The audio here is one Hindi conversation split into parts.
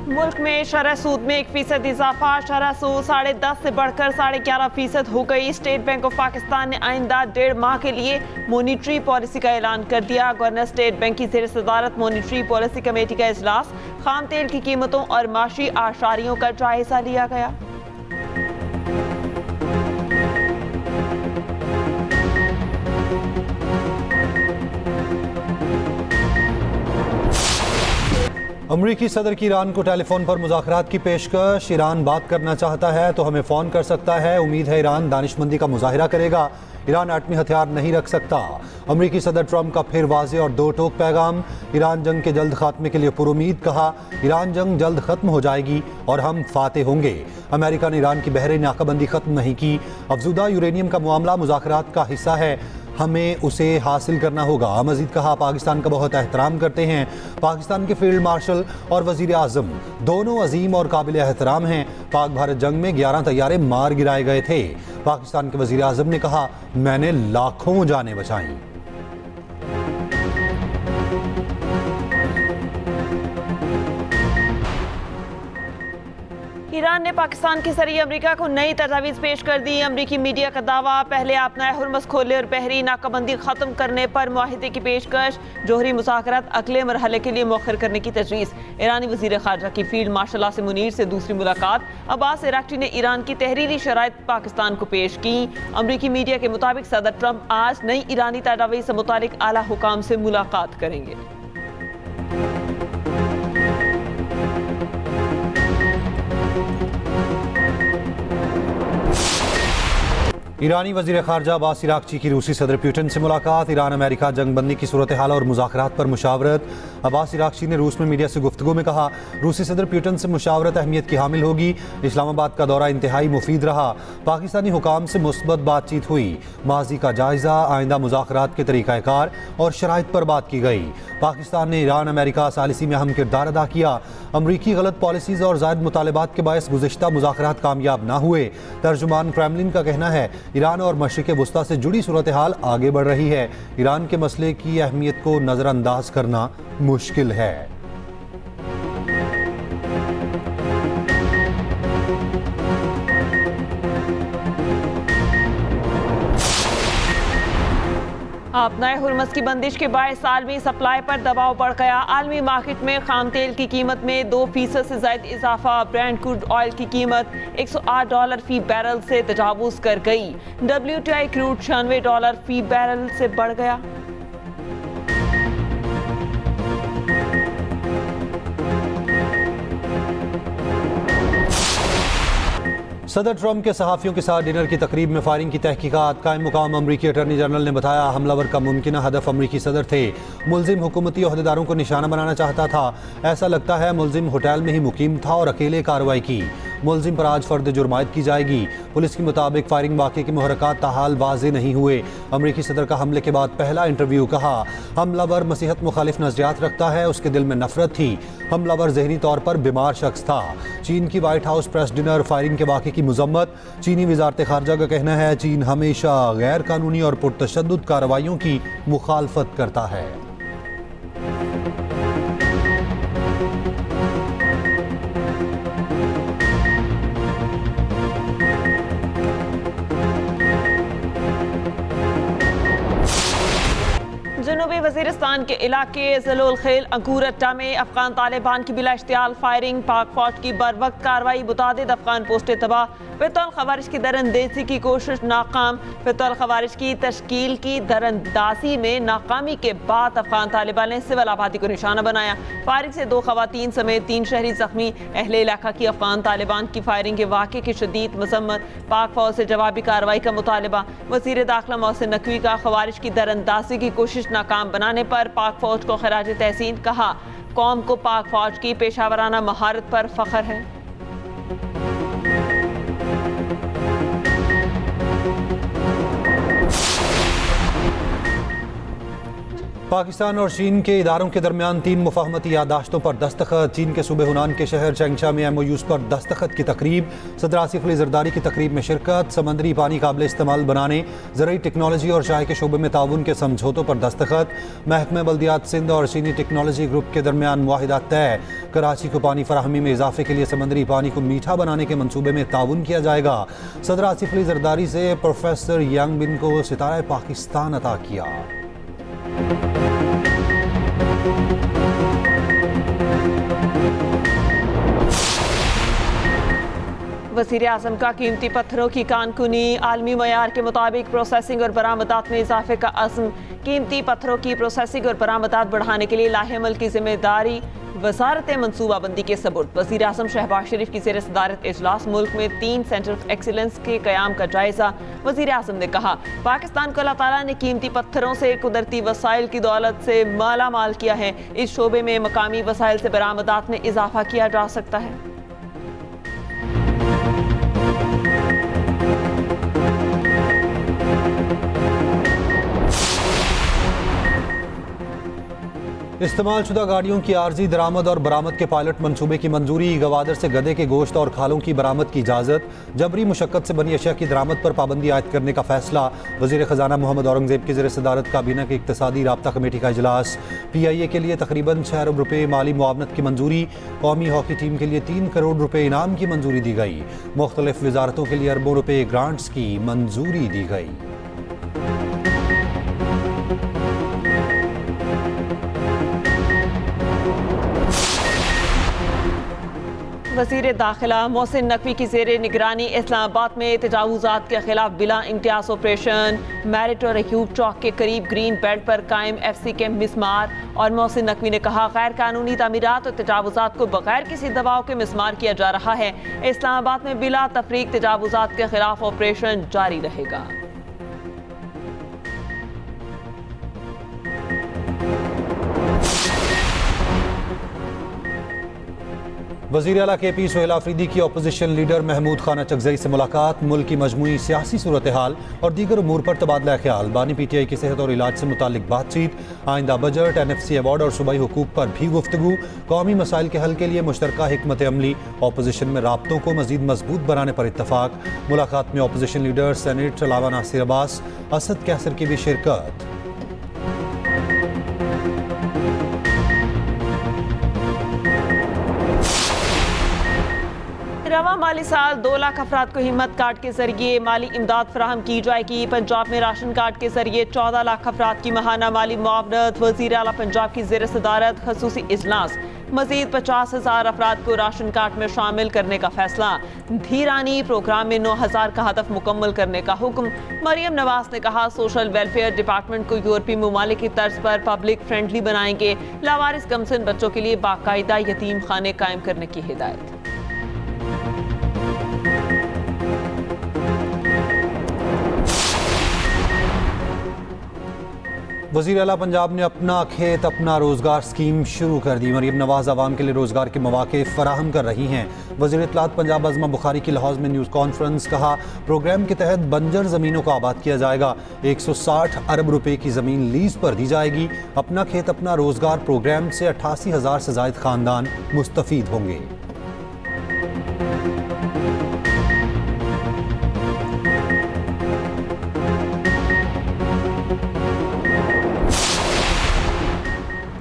मुल्क में शरह सूद में 1% इजाफा, शरह सूद 10.5 से बढ़कर 11.5% हो गई। स्टेट बैंक ऑफ पाकिस्तान ने आइंदा 1.5 माह के लिए मॉनिटरी पॉलिसी का ऐलान कर दिया। गवर्नर स्टेट बैंक की ज़ेर सदारत मॉनिटरी पॉलिसी कमेटी का इजलास, खाम तेल की कीमतों और माशी आशारियों का जायजा लिया गया। अमरीकी सदर की ईरान को टेलीफोन पर मुज़ाकरात की पेशकश। ईरान बात करना चाहता है तो हमें फ़ोन कर सकता है। उम्मीद है ईरान दानिशमंदी का मुजाहिरा करेगा। ईरान एटमी हथियार नहीं रख सकता। अमरीकी सदर ट्रंप का फिर वाज़ेह और दो टोक पैगाम। ईरान जंग के जल्द खात्मे के लिए पुरुमीद कहा। ईरान जंग जल्द ख़त्म हो जाएगी और हम फातेह होंगे। अमेरिका ने ईरान की बहरे नाकाबंदी ख़त्म नहीं की। अफजुदा यूरेनियम का मामला मुज़ाकरात का हिस्सा है, हमें उसे हासिल करना होगा। मजीद कहा, पाकिस्तान का बहुत एहतराम करते हैं। पाकिस्तान के फील्ड मार्शल और वजीर आज़म दोनों अजीम और काबिल एहतराम हैं। पाक भारत जंग में 11 तैयारे मार गिराए गए थे। पाकिस्तान के वजीर आज़म ने कहा, मैंने लाखों जानें बचाई। ईरान ने पाकिस्तान के जरिए अमेरिका को नई तजावीज़ पेश कर दी। अमरीकी मीडिया का दावा, पहले आप नए हुर्मस खोले और बहरी नाकाबंदी ख़त्म करने पर मुआहिदे की पेशकश। जोहरी मुज़ाकरात अगले मरहले के लिए मौखर करने की तजवीज़। ईरानी वज़ीर ख़ारजा की फील्ड मार्शल आसिम मुनीर से दूसरी मुलाकात। अब्बास इराक्ची ने ईरान की तहरीरी शराइत पाकिस्तान को पेश की। अमरीकी मीडिया के मुताबिक सदर ट्रंप आज नई ईरानी तजावीज़ से मुतालिक आला हुकाम से मुलाकात करेंगे। ईरानी वज़ीर ख़ारजा अब्बास इराक्ची की रूसी सदर पुतिन से मुलाकात। ईरान अमेरिका जंग बंदी की सूरत हाल और मुज़ाकरात पर मुशावरत। अब्बास इराक्ची ने रूस में मीडिया से गुफ्तगू में कहा, रूसी सदर पुतिन से मुशावरत अहमियत की हामिल होगी। इस्लामाबाद का दौरा इंतहाई मुफीद रहा। पाकिस्तानी हुकाम से मुस्बत बातचीत हुई। माजी का जायजा, आइंदा मुज़ाकरात के तरीक़ाकार और शराइत पर बात की गई। पाकिस्तान ने ईरान अमेरिका सालिसी में अहम किरदार अदा किया। अमरीकी गलत पॉलिसीज़ और ज़ायद मुतालबात के बायस गुज़िश्ता मुज़ाकरात कामयाब ना हुए। तर्जुमान क्रेमलिन का कहना है, ईरान और मशरिक़ वुस्ता से जुड़ी सूरत हाल आगे बढ़ रही है। ईरान के मसले की अहमियत को नज़रअंदाज करना मुश्किल है। आप नए हुर्मस की बंदिश के बायस आलमी सप्लाई पर दबाव बढ़ गया। आलमी मार्केट में खाम तेल की कीमत में 2% से ज़ायद इजाफा। ब्रेंट क्रूड ऑयल की कीमत $108 फी बैरल से तजावुज़ कर गई। WTI क्रूड $96 फी बैरल से बढ़ गया। सदर ट्रंप के सहाफ़ियों के साथ डिनर की तकरीब में फायरिंग की तहकीकात। कायम मुकाम अमरीकी अटॉर्नी जनरल ने बताया, हमलावर का मुमकिन हदफ अमरीकी सदर थे। मुलजिम हुकूमती ओहदेदारों को निशाना बनाना चाहता था। ऐसा लगता है मुलजिम होटल में ही मुकीम था और अकेले कार्रवाई की। मुलजिम पर आज फर्द जुर्मायत की जाएगी। पुलिस के मुताबिक फायरिंग वाक़े के मुहर्रकात ताहाल वाज़े नहीं हुए। अमरीकी सदर का हमले के बाद पहला इंटरव्यू, कहा हमलावर मसीहत मुखालिफ नज़रियात रखता है, उसके दिल में नफरत थी। हमलावर ज़हनी तौर पर बीमार शख्स था। चीन की white house press dinner, firing के वाक़े की मजम्मत। चीनी वज़ारत ख़ारजा का कहना है, चीन हमेशा गैर कानूनी और पुरतशद्दुद कार्रवाइयों की मुखालफत करता है। जनूबी वज़ीरिस्तान के इलाके ज़लोल खेल अंकुरट्टा में अफगान तालिबान की बिला इश्तियाल फायरिंग। पाक फौज की बर वक्त कार्रवाई, मुतादिद अफगान पोस्टें तबाह। फितौल खवारिज की दरअंदेजी की कोशिश नाकाम। फितौल खवारिज की तश्कील की दरअंदाजी में नाकामी के बाद अफगान तालिबान ने सिविल आबादी को निशाना बनाया। फायरिंग से 2 खवातीन समेत 3 शहरी जख्मी। अहले इलाका की अफगान तालिबान की फायरिंग के वाक़े की शदीद मजम्मत। पाक फौज से जवाबी कार्रवाई का मुतालबा। वज़ीर दाखिला मोहसिन नकवी का खवारिज की दरअंदाजी की कोशिश नाकाम बनाने पर पाक फौज को खराज तहसीन। कहा, कौम को पाक फौज की पेशावराना महारत पर फख्र है। पाकिस्तान और चीन के इदारों के दरमियान 3 मुफाहमती यादाश्तों पर दस्तखत। चीन के सूबे हुनान के शहर चैंगशा में MOUs पर दस्तखत की तकरीब। सदर आसिफ अली जरदारी की तकरीब में शिरकत। समंदरी पानी काबिल इस्तेमाल बनाने, ज़रूरी टेक्नोलॉजी और चाय के शोबे में ताउन के समझौतों पर दस्तखत। महकमा बल्दियात सिंध और चीनी टेक्नोलॉजी ग्रुप के दरमियान मुआहिदा तय। कराची को पानी फराहमी में इजाफे के लिए समंदरी पानी को मीठा बनाने के मंसूबे में ताउन किया जाएगा। सदर आसिफ अली जरदारी से प्रोफेसर यांग बिन को सितारा पाकिस्तान अता किया। वज़ीर आज़म का कीमती पत्थरों की कानकुनी, आलमी मयार के मुताबिक प्रोसेसिंग और बरामदात में इजाफे का अज़्म। कीमती पत्थरों की प्रोसेसिंग और बरामदात बढ़ाने के लिए लाहेमल की जिम्मेदारी वजारत मनसूबाबंदी के सबूत। वज़ीर आज़म शहबाज शरीफ की ज़ेर सदारत इजलास मुल्क में 3 सेंटर ऑफ एक्सीलेंस के क़याम का जायज़ा। वज़ीर आज़म ने कहा, पाकिस्तान को अल्लाह ताला ने कीमती पत्थरों से कुदरती वसाइल की दौलत से माला माल किया है। इस शोबे में मकामी वसाइल से बरामदात में इजाफा किया जा सकता है। इस्तेमाल शुदा गाड़ियों की आर्जी दरामद और बरामद के पायलट मंसूबे की मंजूरी। गवादर से गधे के गोश्त और खालों की बरामद की इजाज़त। जबरी मुशक्कत से बनी अशिया की दरामद पर पाबंदी आयद करने का फैसला। वज़ीर ख़जाना मोहम्मद औरंगज़ेब की ज़ेर सदारत काबीना की इक़्तिसादी राब्ता कमेटी का इजलास। PIA के लिए तकरीबन 6 अरब रुपये माली मुआवनत की मंजूरी। कौमी हॉकी टीम के लिए 3 करोड़ रुपये इनाम की मंजूरी दी गई। मुख्तलिफ वजारतों के लिए अरबों रुपये ग्रांट्स की मंजूरी दी गई। वज़ीर दाखिला मोहसिन नकवी की ज़ेर निगरानी इस्लामाबाद में तजावुज़ात के खिलाफ बिला इम्तियाज़ ऑपरेशन। मैरिट और अयूब चौक के करीब ग्रीन बेल्ट पर कायम FC कैंप मिसमार। और मोहसिन नकवी ने कहा, गैर कानूनी तामीरात और तजावुज़ात को बगैर किसी दबाव के मिसमार किया जा रहा है। इस्लामाबाद में बिला तफरीक तजावुज़ात के खिलाफ ऑपरेशन जारी रहेगा। वज़ीर आला KP सोहेल आफरीदी की अपोजिशन लीडर महमूद खान अचकज़ई से मुलाकात। मुल्क की मजमूई सियासी सूरत हाल और दीगर उमूर पर तबादला ख्याल। बानी PTI की सेहत और इलाज से मुतालिक बातचीत। आइंदा बजट, NFC अवार्ड और सूबाई हुकूक पर भी गुफ्तगू। कौमी मसाइल के हल के लिए मुश्तरका हिकमत अमली। अपोजिशन में राब्तों को मजीद मजबूत बनाने पर इत्तफाक। मुलाकात में अपोजिशन लीडर सेनेट अलावा नासिर अब्बास, असद कैसर की भी शिरकत। रवा माली साल 2 लाख अफराद को हिम्मत कार्ड के जरिए माली इमदाद फराहम की जाएगी। पंजाब में राशन कार्ड के जरिए 14 लाख अफराद की माहाना माली मुआवनत। वज़ीर आला पंजाब की ज़ेर सदारत खसूसी इजलास। मजीद 50,000 अफराद को राशन कार्ड में शामिल करने का फैसला। धीरानी प्रोग्राम में 9,000 का हदफ मुकम्मल करने का हुक्म। मरियम नवाज ने कहा, सोशल वेलफेयर डिपार्टमेंट को यूरोपीय ममालिक की तर्ज पर पब्लिक फ्रेंडली बनाएंगे। लावारिस कमसिन बच्चों के लिए बाकायदा यतीम खाने कायम करने की हिदायत। वज़ीर आला पंजाब ने अपना खेत अपना रोज़गार स्कीम शुरू कर दी। मरियम नवाज आवाम के लिए रोज़गार के मौके फ़राहम कर रही हैं। वज़ीर इत्तलात पंजाब अज़मा बुखारी की लाहौर में न्यूज़ कॉन्फ्रेंस। कहा, प्रोग्राम के तहत बंजर ज़मीनों को आबाद किया जाएगा। 160 अरब रुपए की ज़मीन लीज़ पर दी जाएगी। अपना खेत अपना रोज़गार प्रोग्राम से 88,000 से ज़ायद ख़ानदान मुस्तफ़ीद होंगे।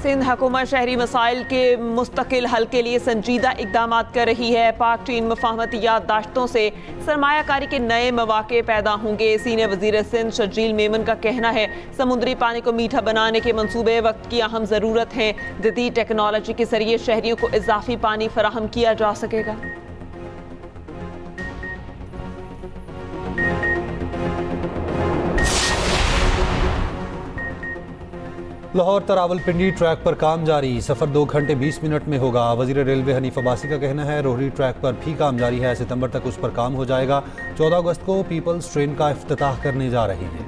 सिंध हुकूमत शहरी मसाइल के मुस्तकिल हल के लिए संजीदा इकदाम कर रही है। पाक चीन मफाहमती याददाश्तों से सरमायाकारी के नए मौके पैदा होंगे। सीनियर वजीर सिंध शर्जील मेमन का कहना है, समुद्री पानी को मीठा बनाने के मंसूबे वक्त की अहम ज़रूरत है। जदीद टेक्नोलॉजी के जरिए शहरियों को इजाफी पानी फराहम किया जा सकेगा। लाहौर त रावलपिंडी ट्रैक पर काम जारी। सफ़र 2 घंटे 20 मिनट में होगा। वज़ीर रेलवे हनीफ अब्बासी का कहना है, रोहरी ट्रैक पर भी काम जारी है। सितंबर तक उस पर काम हो जाएगा। 14 अगस्त को पीपल्स ट्रेन का इफ्तिताह करने जा रहे हैं।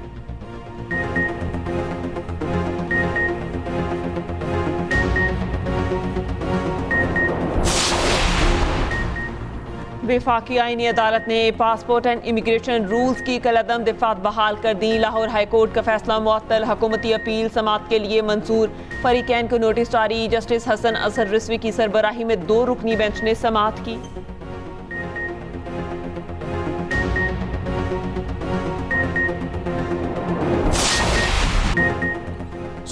वफाकी आईनी अदालत ने पासपोर्ट एंड इमिग्रेशन रूल्स की कलअदम दिफात बहाल कर दी। लाहौर हाई कोर्ट का फैसला मुअत्तल। हुकूमती अपील समात के लिए मंसूर। फरीकैन को नोटिस जारी। जस्टिस हसन असर रिजवी की सरबराही में 2 रुकनी बेंच ने समात की।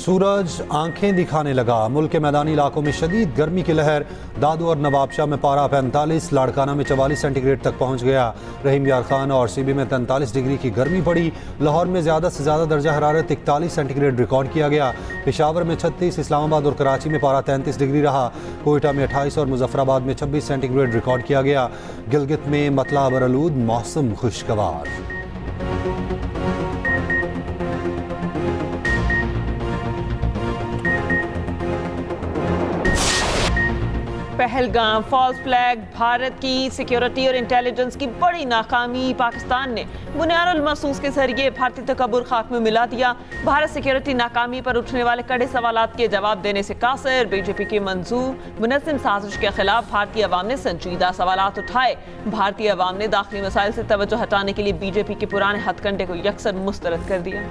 सूरज आंखें दिखाने लगा। मुल्क के मैदानी इलाकों में शदीद गर्मी की लहर। दादू और नवाबशाह में पारा 45, लाड़काना में 44 सेंटीग्रेड तक पहुंच गया। रहीम यार खान और सीबी में 43 डिग्री की गर्मी पड़ी। लाहौर में ज़्यादा से ज़्यादा दर्जा हरारत 41 सेंटीग्रेड रिकॉर्ड किया गया। पेशावर में 36, इस्लामाबाद और कराची में पारा 33 डिग्री रहा। कोयटा में 28 और मुजफ्फराबाद में 26 सेंटीग्रेड रिकॉर्ड किया गया। गिलगित में मतला बरलूद, मौसम खुशगवार। पहलगाम फॉल्स फ्लैग, भारत की सिक्योरिटी और इंटेलिजेंस की बड़ी नाकामी। पाकिस्तान ने बुनियानुल महसूस के जरिए भारतीय तकब्बुर खाक में मिला दिया। भारत सिक्योरिटी नाकामी पर उठने वाले कड़े सवालात के जवाब देने से कासिर। बीजेपी के मंजूर मुनज़्ज़म साजिश के खिलाफ भारतीय अवाम ने संजीदा सवालात उठाए। भारतीय अवाम ने दाखिली मसाइल से तवज्जो हटाने के लिए बीजेपी के पुराने हथकंडे को यकसर मुस्तरद कर दिया।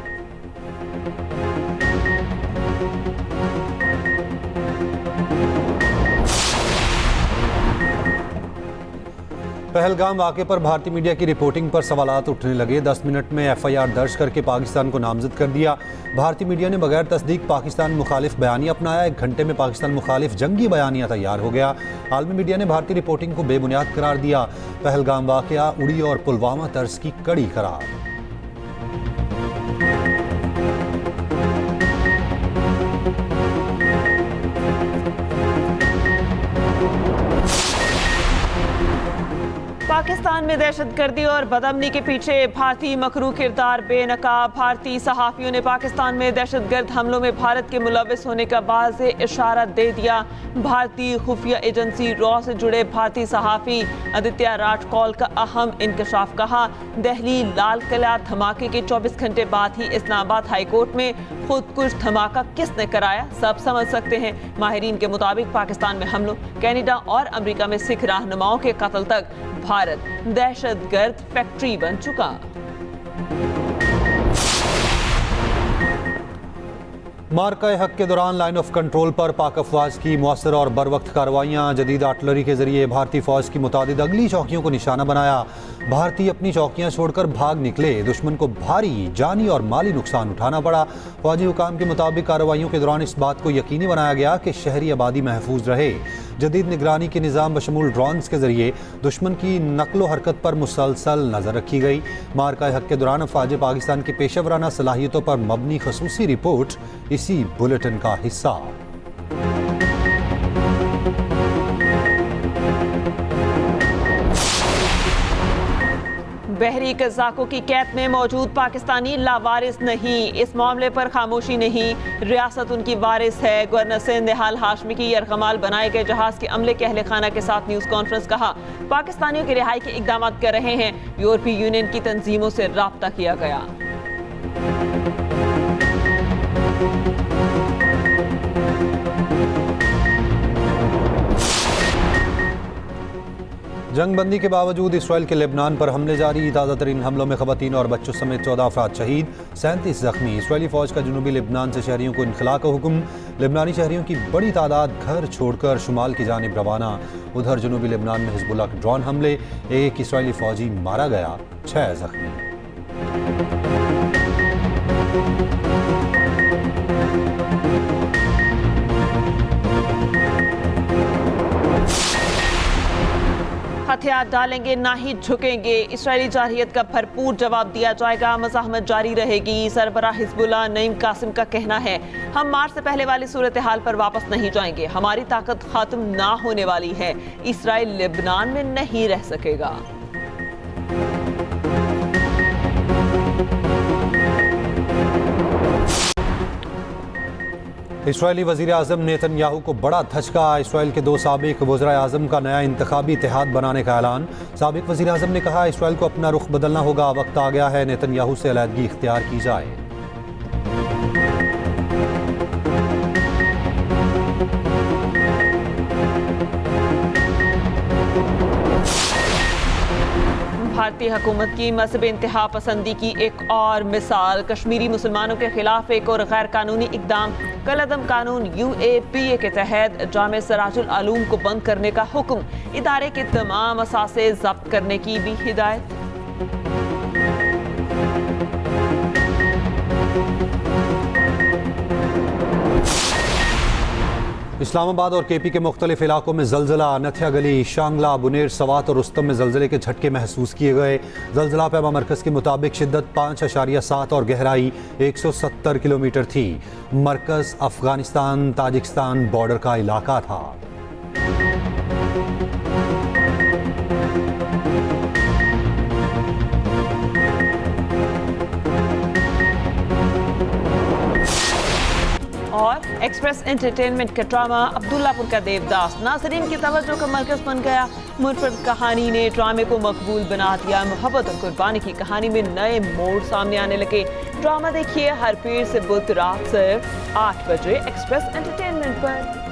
पहलगाम वाक़े पर भारतीय मीडिया की रिपोर्टिंग पर सवालात उठने लगे। 10 मिनट में FIR दर्ज करके पाकिस्तान को नामजद कर दिया। भारतीय मीडिया ने बगैर तस्दीक पाकिस्तान मुखालिफ बयानिया अपनाया। 1 घंटे में पाकिस्तान मुखालिफ जंगी बयानिया तैयार हो गया। आलमी मीडिया ने भारतीय रिपोर्टिंग को बेबुनियाद करार दिया। पहलगाम वाक़या उड़ी और पुलवामा तर्ज की कड़ी करार। पाकिस्तान में दहशतगर्दी और बदअमनी के पीछे भारतीय मकरू किरदार बेनकाब। भारतीय सहाफ़ियों ने पाकिस्तान में दहशतगर्द हमलों में भारत के मुलव्विस होने का वाज़े इशारा दे दिया। भारतीय खुफिया एजेंसी रॉ से जुड़े भारतीय सहाफ़ी आदित्य राजकौल का अहम इंकशाफ। कहा, दिल्ली लाल किला धमाके के 24 घंटे बाद ही इस्लामाबाद हाईकोर्ट में खुदकुश धमाका किसने कराया सब समझ सकते हैं। माहिरीन के मुताबिक पाकिस्तान में हमलों, कनाडा और अमेरिका में सिख रहनुमाओं के कत्ल तक भारत दहशतगर्द फैक्ट्री बन चुका। मार्का हक के दौरान लाइन ऑफ कंट्रोल पर पाक अफवाज की मौसर और बर वक्त कार्रवाइयाँ। जदीद आर्टिलरी के जरिए भारतीय फौज की मुतादिद अगली चौकियों को निशाना बनाया। भारतीय अपनी चौकियां छोड़कर भाग निकले। दुश्मन को भारी जानी और माली नुकसान उठाना पड़ा। फौजी हुकाम के मुताबिक कार्रवाइयों के दौरान इस बात को यकीनी बनाया गया कि शहरी आबादी महफूज रहे। जदीद निगरानी के निज़ाम बशमूल ड्रोन्स के जरिए दुश्मन की नकलो हरकत पर मुसलसल नजर रखी गई। मार्का हक के दौरान अफवाज पाकिस्तान की पेशेवराना सलाहियतों पर मबनी खसूसी रिपोर्ट इसी बुलेटिन का हिस्सा। बहरी कज़ाकों की कैद में मौजूद पाकिस्तानी लावारिस नहीं। इस मामले पर खामोशी नहीं, रियासत उनकी वारिस है। गवर्नर सिंध निहाल हाशमी की यरगमाल बनाए गए जहाज के अमले के अहले खाना के साथ न्यूज़ कॉन्फ्रेंस। कहा, पाकिस्तानियों की रिहाई के इकदाम कर रहे हैं। यूरोपीय यूनियन की तंजीमों से राब्ता किया गया। जंगबंदी के बावजूद इसराइल के लेबनान पर हमले जारी। ताज़ा तरीन हमलों में ख़वातीन और बच्चों समेत 14 अफराद शहीद, 37 जख्मी। इसराइली फ़ौज का जनूबी लेबनान से शहरियों को इनखला का हुक्म। लेबनानी शहरियों की बड़ी तादाद घर छोड़कर शुमाल की जानिब रवाना। उधर जनूबी लेबनान में हिजबुल्लाह के ड्रोन हमले, एक इसराइली फ़ौजी मारा गया, 6 जख्मी। हथियार डालेंगे ना ही झुकेंगे। इसराइली जारहियत का भरपूर जवाब दिया जाएगा। मज़ाहमत जारी रहेगी। सरबराह हिजबुल्लाह नईम कासिम का कहना है, हम मार्च से पहले वाली सूरत हाल पर वापस नहीं जाएंगे। हमारी ताकत खत्म ना होने वाली है। इसराइल लेबनान में नहीं रह सकेगा। इसराइली वज़ीर आज़म नेतन्याहू को बड़ा धचका। इसराइल के 2 साबिक वज़राए आज़म का नया इंतखाबी इत्तेहाद बनाने का ऐलान। साबिक वज़ीर आज़म ने कहा, इसराइल को अपना रुख बदलना होगा। वक्त आ गया है नेतन्याहू से अलहदगी इख्तियार की जाए। भारतीय हुकूमत की मज़हब इंतहा पसंदी की एक और मिसाल। कश्मीरी मुसलमानों के खिलाफ एक और गैर कानूनी इकदाम। कलअदम कानून UAPA के तहत जामे सराजुल आलूम को बंद करने का हुक्म। इदारे के तमाम असासे जब्त करने की भी हिदायत। इस्लामाबाद और केपी के मुख्तलिफ इलाकों में जलजिला। नथिया गली, शांगला, बुनेर, सवात और रुस्तम में जलजिले के झटके महसूस किए गए। जलजिला पैमा मरकज़ के मुताबिक शिद्दत 5.7 और गहराई 170 किलोमीटर थी। मरकज़ अफगानिस्तान ताजिकिस्तान बॉर्डर का इलाका था। और एक्सप्रेस एंटरटेनमेंट का ड्रामा अब्दुल्लापुर का देवदास नाज़रीन की तवज्जो का मरकज़ बन गया। मुनफरद कहानी ने ड्रामे को मकबूल बना दिया। मोहब्बत और कुर्बानी की कहानी में नए मोड़ सामने आने लगे। ड्रामा देखिए हर पीर से बुध रात सिर्फ 8 बजे एक्सप्रेस एंटरटेनमेंट पर।